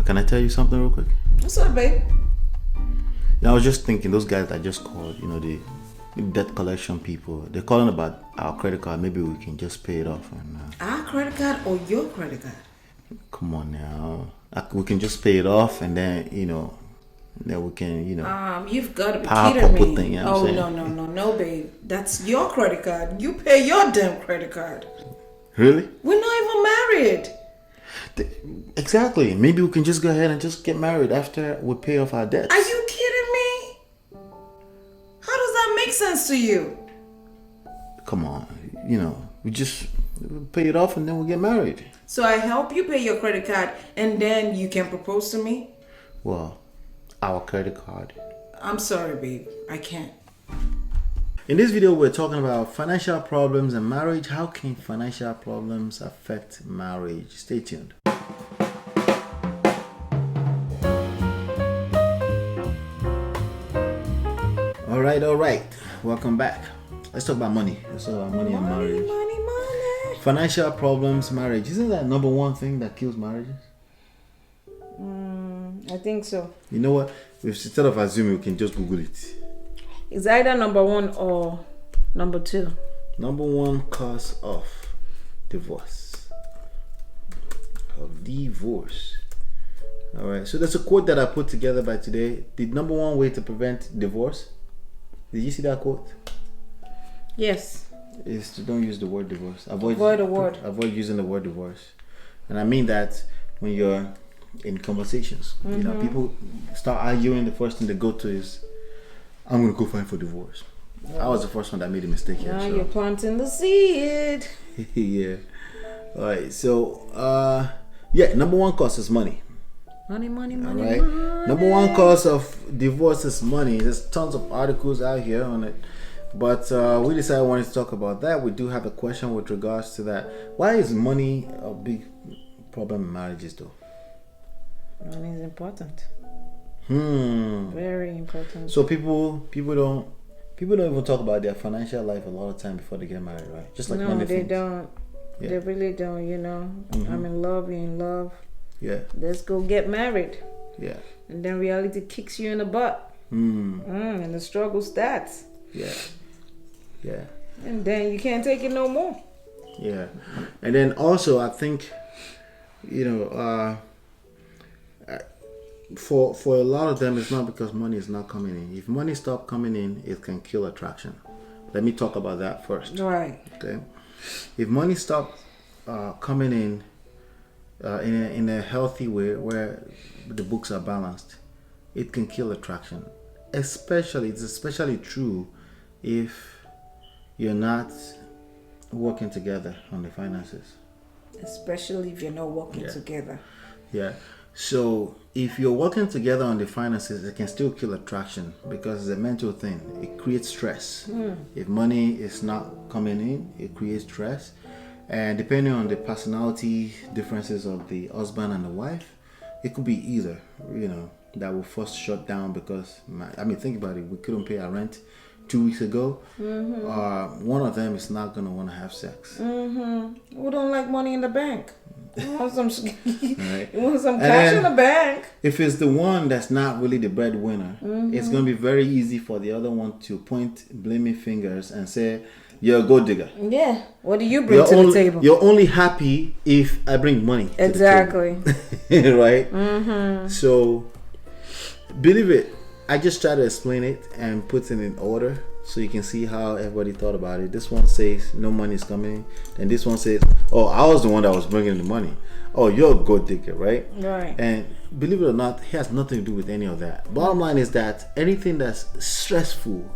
Can I tell you something real quick? What's up, babe? Yeah, I was just thinking, those guys that just called, the debt collection people, they're calling about our credit card. Maybe we can just pay it off. And Our credit card or your credit card? come on now, we can just pay it off, and then then we can You've got to be power kidding couple me. thing. You know what I'm saying? No, babe. That's your credit card. You pay your damn credit card. Really? We're not even married. Exactly. Maybe we can just go ahead and just get married after we pay off our debts. Are you kidding me? How does that make sense to you? Come on, we just pay it off and then we'll get married. So I help you pay your credit card and then you can propose to me? Well, our credit card. I'm sorry, babe. I can't. In this video, we're talking about financial problems and marriage. How can financial problems affect marriage? Stay tuned. All right. Welcome back. Let's talk about money. Let's talk about money and marriage. Money. Financial problems, marriage. Isn't that number one thing that kills marriages? I think so. You know what? Instead of assuming, we can just Google it. It's either number one or number two. Number one cause of divorce. All right. So there's a quote that I put together by today. The number one way to prevent divorce. Did you see that quote? Yes. Is to don't use the word divorce. Avoid using the word divorce. And I mean that when you're in conversations, people start arguing, the first thing they go to is, I'm going to go fight for divorce. I was the first one that made a mistake here. Now you're planting the seed. Yeah. All right. So, number one cause is money. Money. All right. Number one cause of divorce is money. There's tons of articles out here on it. But we decided we wanted to talk about that. We do have a question with regards to that. Why is money a big problem in marriages, though? Money is important. Very important. So people don't even talk about their financial life a lot of time before they get married, right? Just like no, many they things. don't. Yeah. They really don't. I'm in love. You're in love. Yeah. Let's go get married. Yeah. And then reality kicks you in the butt. And the struggle starts. Yeah. Yeah. And then you can't take it no more. Yeah. And then also, I think, for a lot of them, it's not because money is not coming in. If money stops coming in, it can kill attraction. Let me talk about that first. Right. Okay. If money stops coming in a healthy way where the books are balanced, it can kill attraction. It's especially true if you're not working together on the finances. Especially if you're not working together. Yeah. So if you're working together on the finances, it can still kill attraction because it's a mental thing. It creates stress. If money is not coming in, it creates stress. And depending on the personality differences of the husband and the wife, it could be either, that will first shut down because, think about it. We couldn't pay our rent 2 weeks ago. One of them is not going to want to have sex. We don't like money in the bank. You want some, right. You want some cash in the bank. If it's the one that's not really the breadwinner, it's going to be very easy for the other one to point blaming fingers and say, you're a gold digger. Yeah. What do you bring to the table? You're only happy if I bring money exactly. to the table. Right? So, believe it, I just try to explain it and put it in order so you can see how everybody thought about it. This one says no money is coming, and this one says, oh, I was the one that was bringing the money. Oh, you're a gold digger, right? Right. And believe it or not, it has nothing to do with any of that. Bottom line is that anything that's stressful,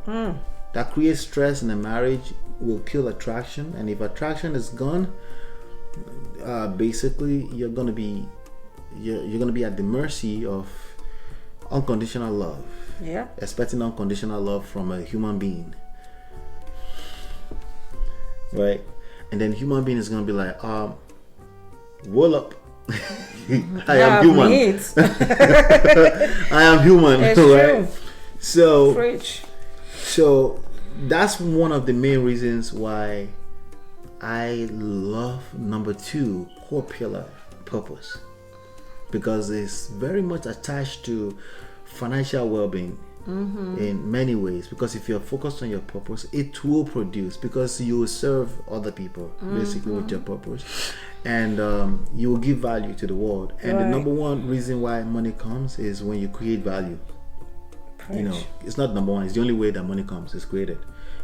that creates stress in a marriage, will kill attraction. And if attraction is gone, basically you're gonna be at the mercy of unconditional love. Yeah. Expecting unconditional love from a human being. Right? And then human being is gonna be like, roll up. I am human. I am human. It's right? True. So that's one of the main reasons why I love number 2 core pillar, purpose. because it's very much attached to financial well-being in many ways. Because if you're focused on your purpose, it will produce, because you will serve other people basically with your purpose, and you will give value to the world. And the number one reason why money comes is when you create value. You know, it's not number one, it's the only way that money comes, is created.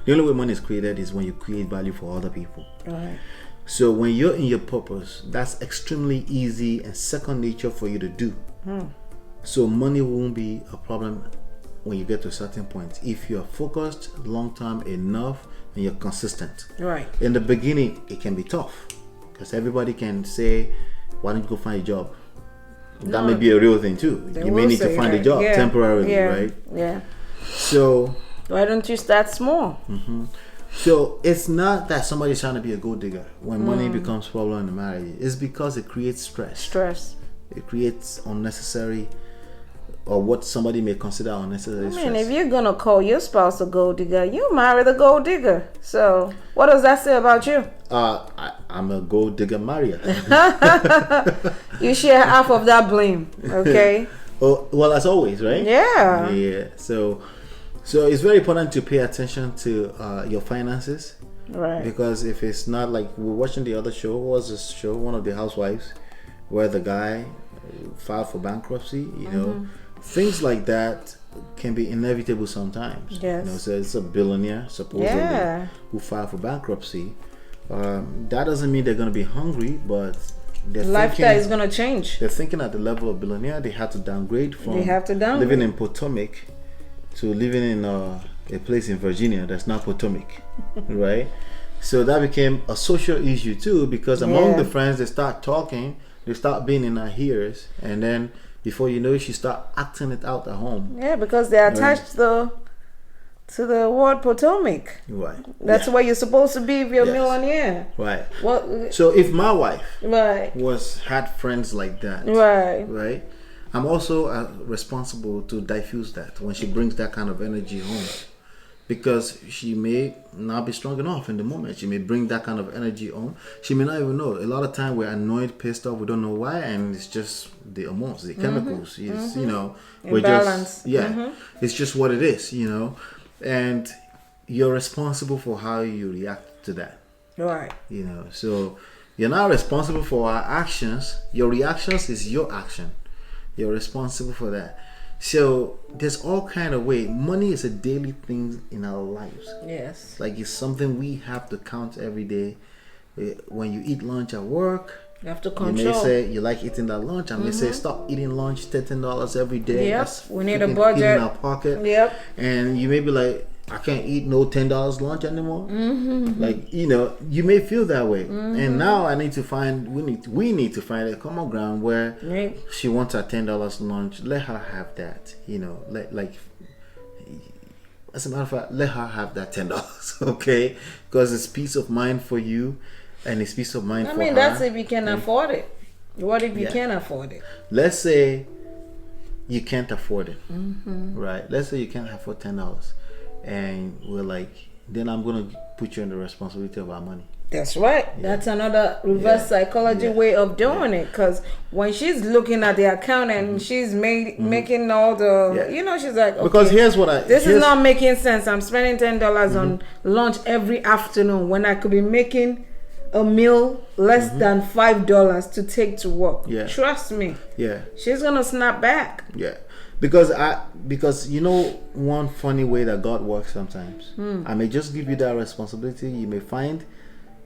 The only way money is created is when you create value for other people. Right. So when you're in your purpose, that's extremely easy and second nature for you to do. So money won't be a problem when you get to a certain point if you're focused long term enough and you're consistent. Right. In the beginning, it can be tough because everybody can say, why don't you go find a job? That may be a real thing too. You may need to find a job temporarily, right? Yeah. So why don't you start small? So it's not that somebody's trying to be a gold digger when money becomes problem in the marriage. It's because it creates stress. It creates unnecessary, or what somebody may consider unnecessary stress. If you're gonna call your spouse a gold digger, you marry the gold digger. So what does that say about you? I'm a gold digger marrier. You share half of that blame, okay? Well, as always, right? Yeah. Yeah. So it's very important to pay attention to your finances, Right. because if it's not like we're watching the other show, what was this show? One of the housewives, where the guy filed for bankruptcy. You know, things like that can be inevitable sometimes. Yes. You know, so it's a billionaire supposedly who filed for bankruptcy. That doesn't mean they're going to be hungry, but their lifestyle is going to change. They're thinking at the level of billionaire. They have to downgrade from living in Potomac to living in a place in Virginia that's not Potomac, right? So that became a social issue too, because among the friends, they start talking, they start being in her ears, and then before you know it, she start acting it out at home. Yeah, because they're attached to the word Potomac. Right. That's where you're supposed to be if you're a millionaire. Right. Well, so if my wife had friends like that, right, I'm also responsible to diffuse that when she brings that kind of energy home, because she may not be strong enough in the moment. She may bring that kind of energy home. She may not even know. A lot of time we're annoyed, pissed off, we don't know why, and it's just the hormones, the chemicals. It's, you know, we're imbalance. just it's just what it is, you know. And you're responsible for how you react to that. Right. You know, so you're not responsible for our actions. Your reactions is your action. You're responsible for that. So there's all kind of way. Money is a daily thing in our lives. Yes. Like it's something we have to count every day. When you eat lunch at work, you have to control. You may say you like eating that lunch. I may say stop eating lunch $13 every day. Yep. That's we need a budget in our pocket. Yep. And you may be like, I can't eat no $10 lunch anymore. Like, you know, you may feel that way. And now I need to find we need to find a common ground where she wants her $10 lunch. Let her have that. You know, as a matter of fact, let her have that $10, okay? Because it's peace of mind for you, and it's peace of mind for her. I mean, that's if you can afford it. What if you can't afford it? Let's say you can't afford it, right? Let's say you can't afford $10, and we're like, then I'm gonna put you in the responsibility of our money. That's right. That's another reverse psychology way of doing it. Because when she's looking at the account and she's making all the, you know, she's like, okay, because here's this is not making sense. I'm spending $10 on lunch every afternoon when I could be making a meal less than $5 to take to work. Yeah. Trust me. Yeah. She's gonna snap back. Yeah. Because you know one funny way that God works sometimes. I may just give you that responsibility. You may find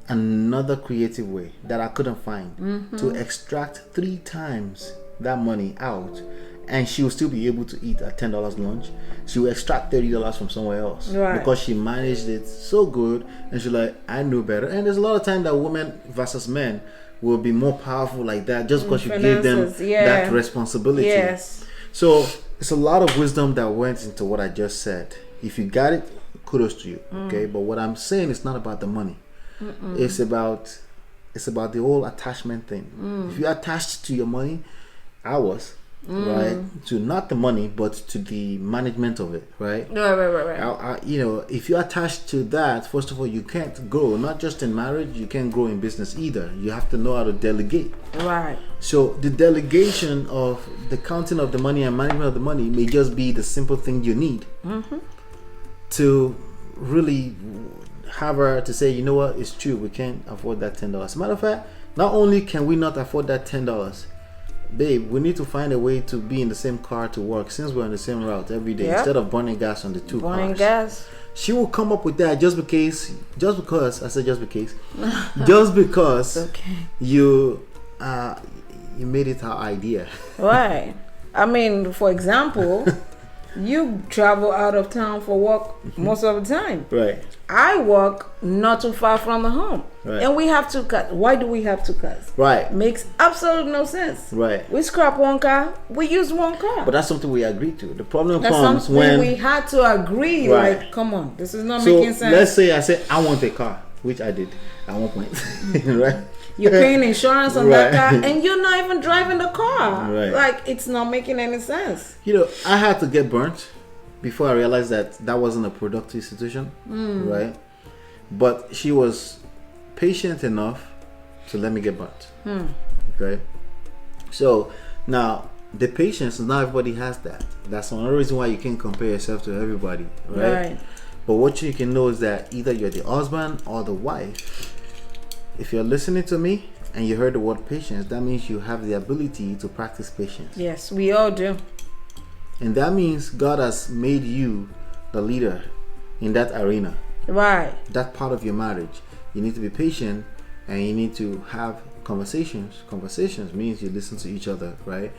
another creative way that I couldn't find to extract 3 times that money out, and she will still be able to eat a $10 lunch. She will extract $30 from somewhere else because she managed it so good, and she's like, I knew better. And there's a lot of time that women versus men will be more powerful like that just because you gave them that responsibility. Yes. So it's a lot of wisdom that went into what I just said. If you got it, kudos to you. Okay, but what I'm saying is not about the money. It's about the whole attachment thing. If you're attached to your money, right? To not the money, but to the management of it, right? Right. If you're attached to that, first of all, you can't grow. Not just in marriage, you can't grow in business either. You have to know how to delegate. Right. So the delegation of the counting of the money and management of the money may just be the simple thing you need to really have her to say, you know what, it's true, we can't afford that $10. As a matter of fact, not only can we not afford that $10, babe, we need to find a way to be in the same car to work, since we're on the same route every day, instead of burning gas on the two cars. She will come up with that just because Okay. you made it her idea. Right. I mean, for example, you travel out of town for work most of the time. Right. I work not too far from the home. Right. And we have two cars. Why do we have two cars? Right. Makes absolutely no sense. Right. We scrap one car, we use one car. But that's something we agreed to. The problem That's comes something when we had to agree. Right. Like, come on, this is not so making sense. let's say I said I want a car, which I did at one point. Right. You're paying insurance on that Right. car, and you're not even driving the car. Right. Like, it's not making any sense. I had to get burnt before I realized that wasn't a productive situation, right? But she was patient enough to let me get burnt. Okay. So now the patience, not everybody has that. That's another reason why you can't compare yourself to everybody, right? But what you can know is that either you're the husband or the wife. If you're listening to me and you heard the word patience, that means you have the ability to practice patience. Yes, we all do. And that means God has made you the leader in that arena. Right. That part of your marriage. You need to be patient and you need to have conversations. Conversations means you listen to each other, right?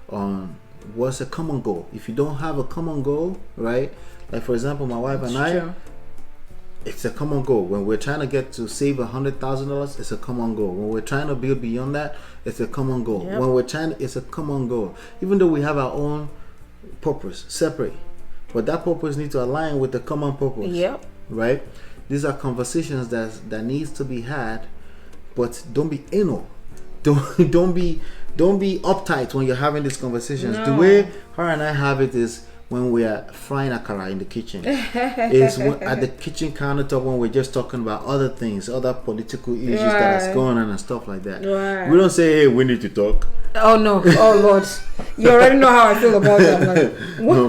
On what's a common goal. If you don't have a common goal, right? Like for example, my wife and I, it's a common goal. When we're trying to get to save $100,000, it's a common goal. When we're trying to build beyond that, it's a common goal. Yep. When we're trying, it's a common goal. Even though we have our own purpose, separate, but that purpose needs to align with the common purpose. Yep. Right? These are conversations that needs to be had, but don't be anal. Don't be uptight when you're having these conversations. No. The way her and I have it is when we are frying akara in the kitchen. Is at the kitchen countertop when we're just talking about other things, other political issues that is going on and stuff like that. Right. We don't say, hey, we need to talk. Oh no! Oh Lord! You already know how I feel about that. I'm like, what?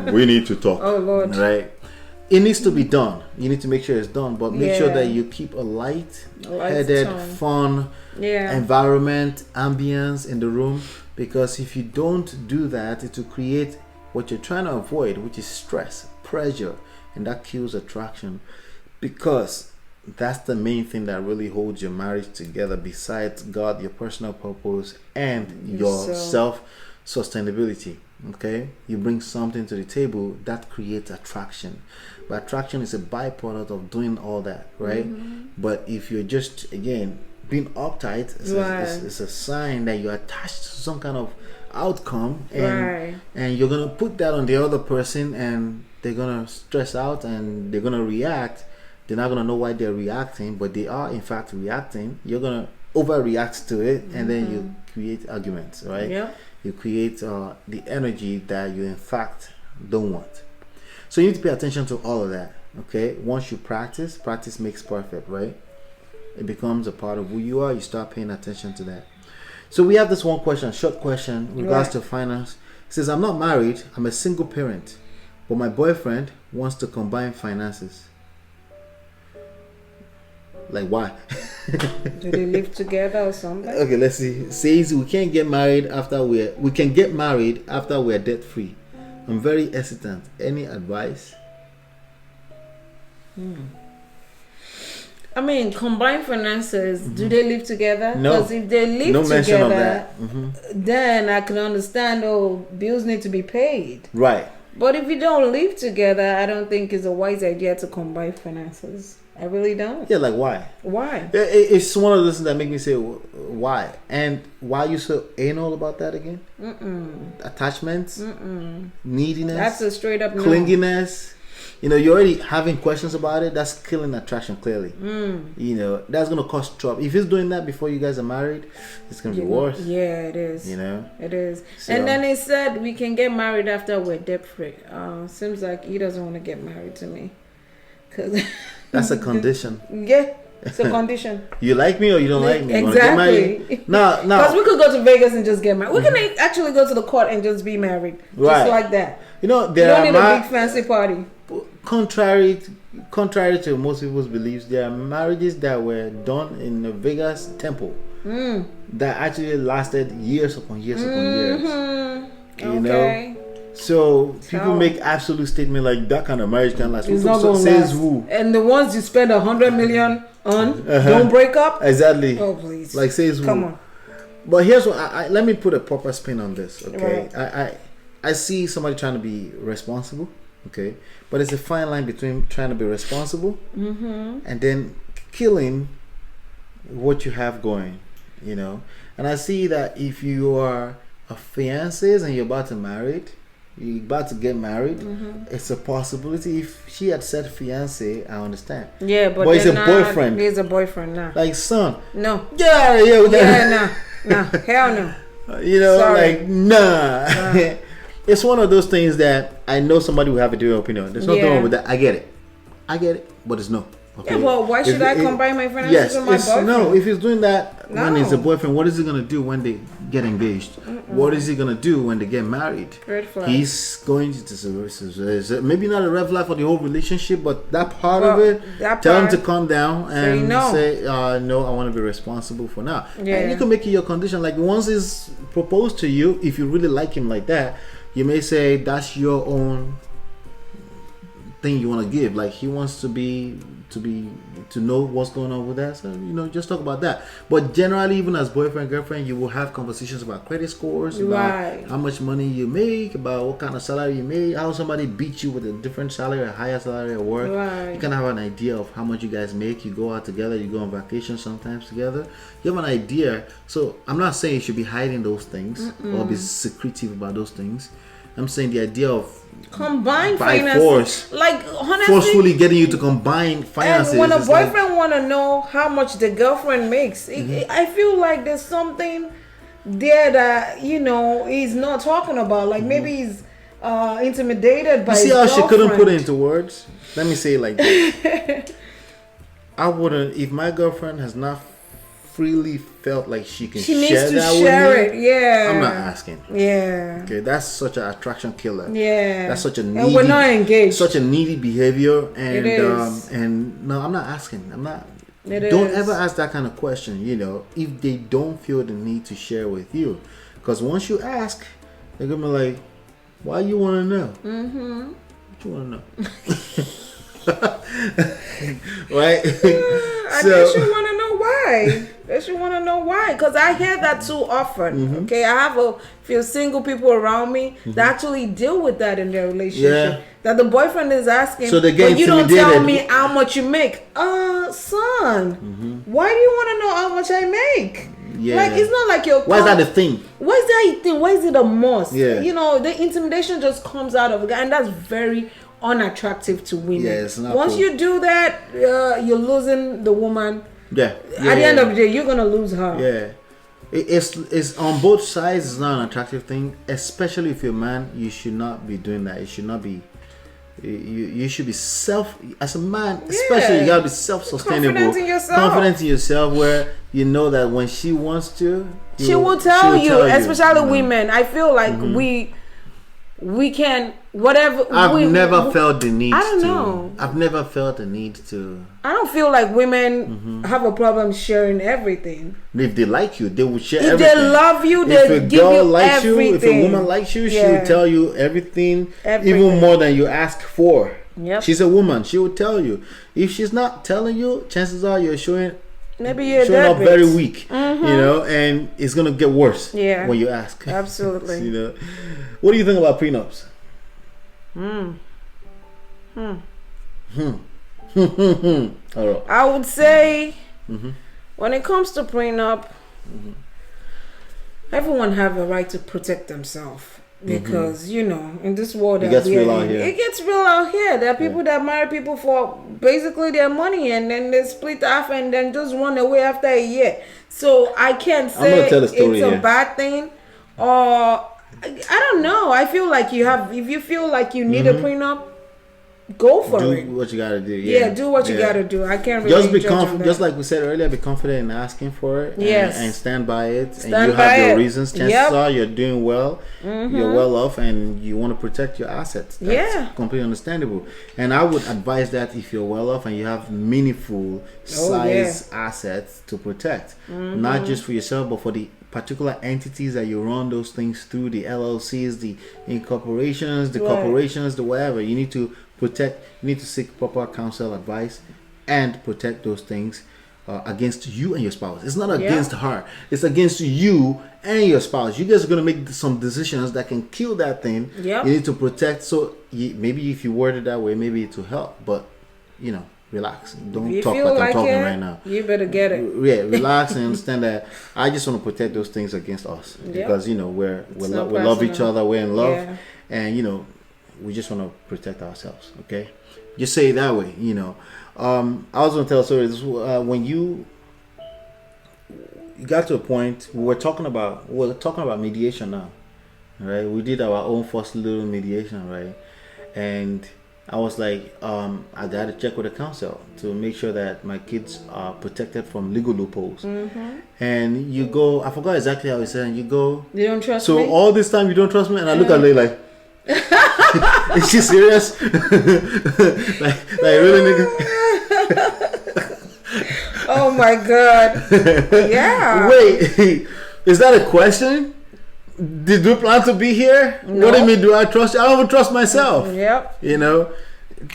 No, we need to talk. Oh Lord! Right? It needs to be done. You need to make sure it's done, but make sure that you keep a light-headed, fun environment, ambience in the room. Because if you don't do that, it will create what you're trying to avoid, which is stress, pressure, and that kills attraction. Because that's the main thing that really holds your marriage together, besides God, your personal purpose, and your self-sustainability. Okay, you bring something to the table that creates attraction, but attraction is a byproduct of doing all that, right? But if you're just, again, being uptight, it's a sign that you're attached to some kind of outcome, and you're gonna put that on the other person, and they're gonna stress out and they're gonna react. They're not gonna know why they're reacting, but they are in fact reacting. You're gonna overreact to it, and then you create arguments, right? Yeah. You create the energy that you in fact don't want. So you need to pay attention to all of that. Okay, once you practice makes perfect, right? It becomes a part of who you are. You start paying attention to that. So we have this one question, short question, in regards to finance. It says, I'm not married, I'm a single parent, but my boyfriend wants to combine finances. Like, why? Do they live together or something? Okay, let's see. It says we can get married after we're debt free. I'm very hesitant. Any advice? I mean, combined finances, do they live together? No. Because if they live No mention of together, that. then I can understand, bills need to be paid. Right. But if you don't live together, I don't think it's a wise idea to combine finances. I really don't. Yeah, like why? Why? It's one of those things that make me say, why? And why are you so anal about that again? Attachments? Neediness? That's a straight up no. Clinginess? you're already having questions about it. That's killing attraction, clearly. That's gonna cause trouble. If he's doing that before you guys are married, it's gonna be worse. Yeah, it is. It is. So, and then he said we can get married after we're debt free. Seems like he doesn't want to get married to me, cause that's a condition. Yeah. It's a condition. You like me or you don't like me? Exactly. No. Because we could go to Vegas and just get married. We can actually go to the court and just be married. Right. Just like that. There you don't need a big fancy party. Contrary to most people's beliefs, there are marriages that were done in the Vegas temple that actually lasted years upon years upon years. You know? So people make absolute statement like that kind of marriage can last. It's not gonna last. Who? And the ones you spend $100 million on don't break up. Exactly. Oh please. Like says Come who? on. But here's what let me put a proper spin on this. Okay, right. I see somebody trying to be responsible. Okay, but it's a fine line between trying to be responsible and then killing what you have going. And I see that if you are a fiancé and you're about to get married, it's a possibility. If she had said fiance, I understand. Yeah, but it's a boyfriend. He's a boyfriend now. Like son. No. Yeah, no, hell no. Sorry. Like nah. It's one of those things that I know somebody will have a different opinion. There's nothing wrong with that. I get it, but it's no. Okay. Yeah, well, why should I combine my finances with my boyfriend? No, if he's doing that when he's a boyfriend, what is he going to do when they get engaged? What is he going to do when they get married? Red flag. He's going to, maybe not a red flag for the whole relationship, but that part of it, tell him to calm down and say, no, I want to be responsible for now. Yeah. And you can make it your condition. Like once he's proposed to you, if you really like him like that, you may say that's your own thing you want to give. Like he wants to know what's going on with that, so just talk about that. But generally, even as boyfriend girlfriend, you will have conversations about credit scores, about how much money you make, about what kind of salary you make, how somebody beats you with a different salary, a higher salary at work. You can have an idea of how much you guys make. You go out together, you go on vacation sometimes together, you have an idea. So I'm not saying you should be hiding those things or be secretive about those things. I'm saying the idea of combine by finances, force, like honestly, forcefully getting you to combine finances. And when a boyfriend want to know how much the girlfriend makes, I feel like there's something there that he's not talking about. Like maybe he's intimidated by. You see how she couldn't put it into words? Let me say it like this: I wouldn't, if my girlfriend has not freely felt like she can share that with me, I'm not asking. Okay, that's such an attraction killer. That's such a needy, and we're not engaged. Such a needy behavior, and it is. And no, I'm not asking. I'm not. It don't is. ever ask that kind of question. If they don't feel the need to share with you, because once you ask, they're gonna be like, "Why you want to know? What you want to know?" Right? I guess you want to know why. Because I hear that too often. Okay, I have a few single people around me that actually deal with that in their relationship. That the boyfriend is asking, so but you don't tell me how much you make. Son, why do you want to know how much I make? Like it's not like you're. Why is that a thing? Why is that a thing? Why is it a must? The intimidation just comes out of a guy, and that's very unattractive to women. It's not Once cool. you do that, you're losing the woman. At the end of the day, you're gonna lose her. It's on both sides. It's not an attractive thing, especially if you're a man. You should not be doing that. It should not be. You should be as a man, especially you gotta be self-sustainable, confident in yourself, where you know that when she wants to, she will tell you. Especially women, I feel like we can whatever. I've never felt the need. I don't know. I've never felt the need to. I don't feel like women have a problem sharing everything. If they like you, they will share if everything. If they love you, they give you likes everything. You, if a woman likes you, she will tell you everything, even more than you ask for. She's a woman. She will tell you. If she's not telling you, chances are you're showing. Maybe you're showing up very weak, and it's gonna get worse when you ask. Absolutely. What do you think about prenups? All right. I would say when it comes to prenup, everyone have a right to protect themselves. because you know, in this world It that gets we real are out in, here. it gets real out here. There are people that marry people for basically their money, and then they split half and then just run away after a year. So I can't I'm gonna say tell a story it's a here. bad thing, or I don't know. I feel like if you feel like you need a prenup, go for Do it. what you gotta do. Yeah, do what you gotta do. I can't really Just be judge on confident, that. just like we said earlier. Be confident in asking for it. Yes. And stand by it. Stand and you by have your it. reasons. Chances Yep. are you're doing well. You're well off, and you want to protect your assets. That's Yeah. completely understandable. And I would advise that if you're well off and you have meaningful size assets to protect, not just for yourself, but for the particular entities that you run those things through, the LLCs, the incorporations, the corporations, the whatever. You need to protect. You need to seek proper counsel, advice, and protect those things against you and your spouse. It's not against her. It's against you and your spouse. You guys are going to make some decisions that can kill that thing. Yep. You need to protect. So maybe if you word it that way, maybe it will help. But, you know, relax. Don't talk like I'm talking right now. You better get it. Yeah, relax and understand that I just want to protect those things against us. Because, you know, we love each other. We're in love. Yeah. And, you know, we just want to protect ourselves. Okay? Just say it that way, you know. I was going to tell a story. This, when you got to a point, we're talking about mediation now, right? We did our own first little mediation, right? And I was like, I got to check with the council to make sure that my kids are protected from legal loopholes. And you go, I forgot exactly how he said, you go, You don't trust so me? all this time you don't trust me? And I look at Lay like, is she serious? like really, nigga? Oh my god. Yeah. Wait, is that a question? Did we plan to be here? No. What do you mean, do I trust you? I don't even trust myself. Yep. You know?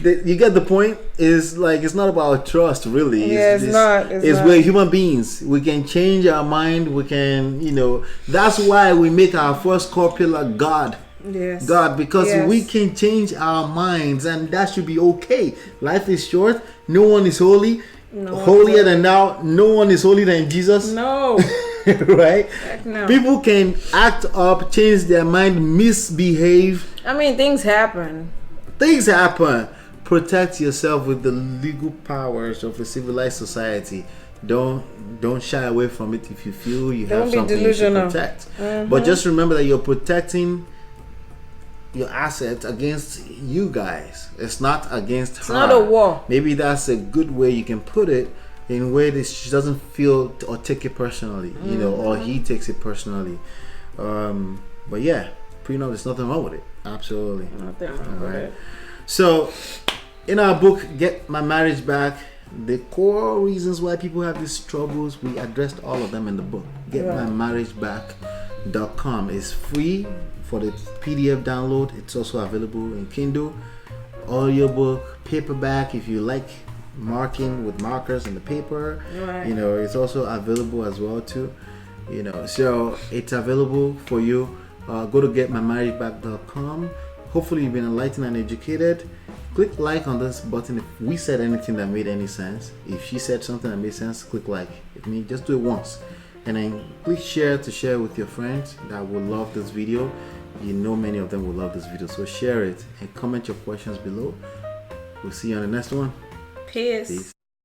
You get the point? Is like, it's not about trust, really. Yeah, it's not. We're human beings. We can change our mind. We can, you know. That's why we make our first core pillar God. Yes. God, because we can change our minds, and that should be okay. Life is short. No one is holy. Holier than thou. No one is holier than Jesus. No. Right? Heck no. People can act up, change their mind, misbehave. I mean, things happen. Things happen. Protect yourself with the legal powers of a civilized society. Don't shy away from it if you feel you have something delusional. you should protect. But just remember that you're protecting your assets against you guys. It's not against her. It's not a war. Maybe that's a good way you can put it, in a way that she doesn't feel or take it personally, you know, or he takes it personally. But yeah, prenup, there's nothing wrong with it. Absolutely. Nothing wrong with it. So, in our book, Get My Marriage Back, the core reasons why people have these troubles, we addressed all of them in the book. GetMyMarriageBack.com is free for the PDF download. It's also available in Kindle, audiobook, paperback. If you like marking with markers in the paper, you know, it's also available as well too. You know, so it's available for you. Go to GetMyMarriageBack.com. Hopefully you've been enlightened and educated. Click like on this button if we said anything that made any sense. If she said something that made sense, click like. If me, just do it once. And then click share to share with your friends that will love this video. You know many of them will love this video. So share it and comment your questions below. We'll see you on the next one. Peace. Peace.